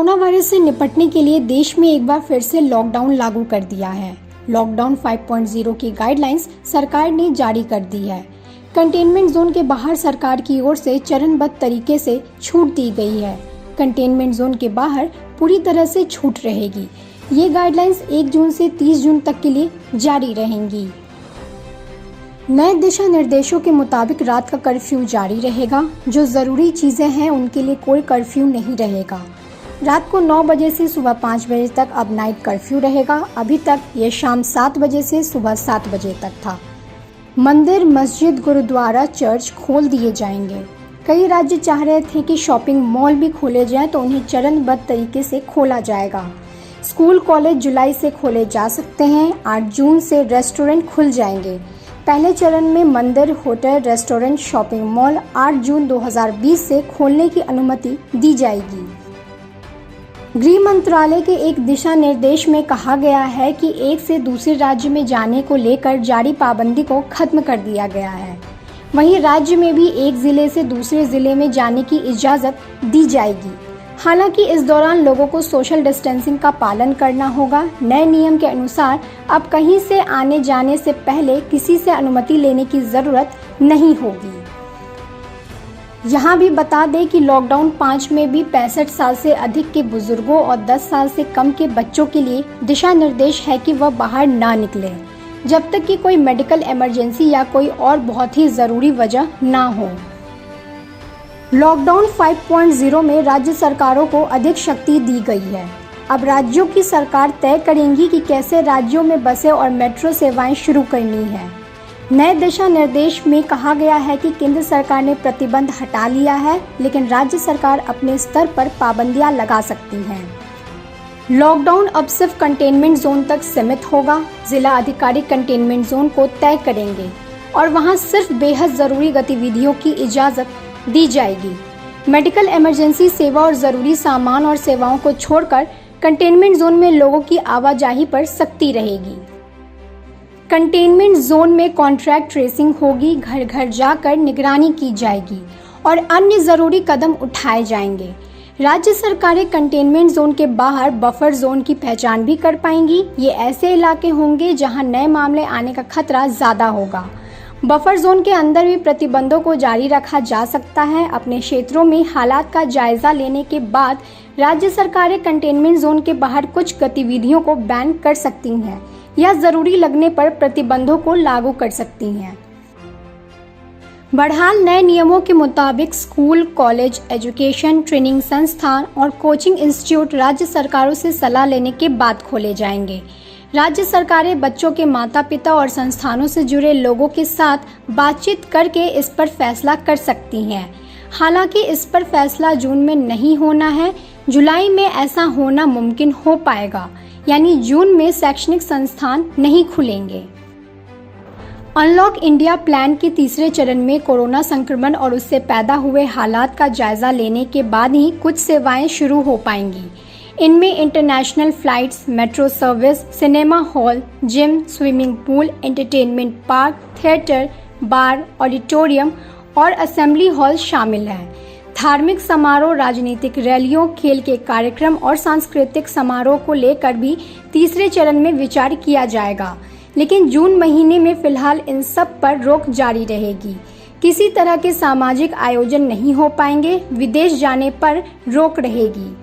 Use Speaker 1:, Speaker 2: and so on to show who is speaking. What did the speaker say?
Speaker 1: Corona virus से निपटने के लिए देश में एक बार फिर से लॉकडाउन लागू कर दिया है। लॉकडाउन 5.0 की गाइडलाइंस सरकार ने जारी कर दी है। कंटेनमेंट जोन के बाहर सरकार की ओर से चरणबद्ध तरीके से छूट दी गई है। कंटेनमेंट जोन के बाहर पूरी तरह से छूट रहेगी। ये गाइडलाइंस 1 जून से 30 जून तक के लिए जारी रहेंगी। नए दिशा निर्देशों के मुताबिक रात का कर्फ्यू जारी रहेगा। जो ज़रूरी चीज़ें हैं उनके लिए कोई कर्फ्यू नहीं रहेगा। रात को 9 बजे से सुबह 5 बजे तक अब नाइट कर्फ्यू रहेगा। अभी तक ये शाम 7 बजे से सुबह 7 बजे तक था। मंदिर, मस्जिद, गुरुद्वारा, चर्च खोल दिए जाएंगे। कई राज्य चाह रहे थे कि शॉपिंग मॉल भी खोले जाएं, तो उन्हें चरणबद्ध तरीके से खोला जाएगा। स्कूल, कॉलेज जुलाई से खोले जा सकते हैं। 8 जून से रेस्टोरेंट खुल जाएंगे। पहले चरण में मंदिर, होटल, रेस्टोरेंट, शॉपिंग मॉल 8 जून 2020 से खोलने की अनुमति दी जाएगी। गृह मंत्रालय के एक दिशा निर्देश में कहा गया है कि एक से दूसरे राज्य में जाने को लेकर जारी पाबंदी को खत्म कर दिया गया है। वहीं राज्य में भी एक जिले से दूसरे जिले में जाने की इजाज़त दी जाएगी। हालांकि इस दौरान लोगों को सोशल डिस्टेंसिंग का पालन करना होगा। नए नियम के अनुसार अब कहीं से आने जाने से पहले किसी से अनुमति लेने की ज़रूरत नहीं होगी। यहाँ भी बता दें कि लॉकडाउन 5 में भी 65 साल से अधिक के बुजुर्गों और 10 साल से कम के बच्चों के लिए दिशा निर्देश है कि वह बाहर ना निकलें जब तक कि कोई मेडिकल इमरजेंसी या कोई और बहुत ही ज़रूरी वजह ना हो। लॉकडाउन 5.0 में राज्य सरकारों को अधिक शक्ति दी गई है। अब राज्यों की सरकार तय करेंगी कि कैसे राज्यों में बसें और मेट्रो सेवाएं शुरू करनी है। नए दिशा निर्देश में कहा गया है कि केंद्र सरकार ने प्रतिबंध हटा लिया है, लेकिन राज्य सरकार अपने स्तर पर पाबंदियां लगा सकती हैं। लॉकडाउन अब सिर्फ कंटेनमेंट जोन तक सीमित होगा। जिला अधिकारी कंटेनमेंट जोन को तय करेंगे और वहां सिर्फ बेहद ज़रूरी गतिविधियों की इजाज़त दी जाएगी। मेडिकल इमरजेंसी सेवा और ज़रूरी सामान और सेवाओं को छोड़कर कंटेनमेंट जोन में लोगों की आवाजाही पर सख्ती रहेगी। कंटेनमेंट जोन में कॉन्ट्रैक्ट ट्रेसिंग होगी, घर घर जाकर निगरानी की जाएगी और अन्य ज़रूरी कदम उठाए जाएंगे। राज्य सरकारें कंटेनमेंट जोन के बाहर बफर जोन की पहचान भी कर पाएंगी। ये ऐसे इलाके होंगे जहां नए मामले आने का खतरा ज़्यादा होगा। बफर जोन के अंदर भी प्रतिबंधों को जारी रखा जा सकता है। अपने क्षेत्रों में हालात का जायजा लेने के बाद राज्य सरकारें कंटेनमेंट जोन के बाहर कुछ गतिविधियों को बैन कर सकती हैं या ज़रूरी लगने पर प्रतिबंधों को लागू कर सकती हैं। बहरहाल नए नियमों के मुताबिक स्कूल, कॉलेज, एजुकेशन, ट्रेनिंग संस्थान और कोचिंग इंस्टीट्यूट राज्य सरकारों से सलाह लेने के बाद खोले जाएंगे। राज्य सरकारें बच्चों के माता पिता और संस्थानों से जुड़े लोगों के साथ बातचीत करके इस पर फैसला कर सकती हैं। हालांकि इस पर फैसला जून में नहीं होना है, जुलाई में ऐसा होना मुमकिन हो पाएगा, यानी जून में शैक्षणिक संस्थान नहीं खुलेंगे। अनलॉक इंडिया प्लान के तीसरे चरण में कोरोना संक्रमण और उससे पैदा हुए हालात का जायजा लेने के बाद ही कुछ सेवाएं शुरू हो पाएंगी। इनमें international flights, metro service, cinema hall, gym, swimming pool, entertainment park, theatre, bar, auditorium और असेंबली हॉल शामिल हैं। धार्मिक समारोह, राजनीतिक रैलियों, खेल के कार्यक्रम और सांस्कृतिक समारोह को लेकर भी तीसरे चरण में विचार किया जाएगा, लेकिन जून महीने में फिलहाल इन सब पर रोक जारी रहेगी। किसी तरह के सामाजिक आयोजन नहीं हो पाएंगे। विदेश जाने पर रोक रहेगी।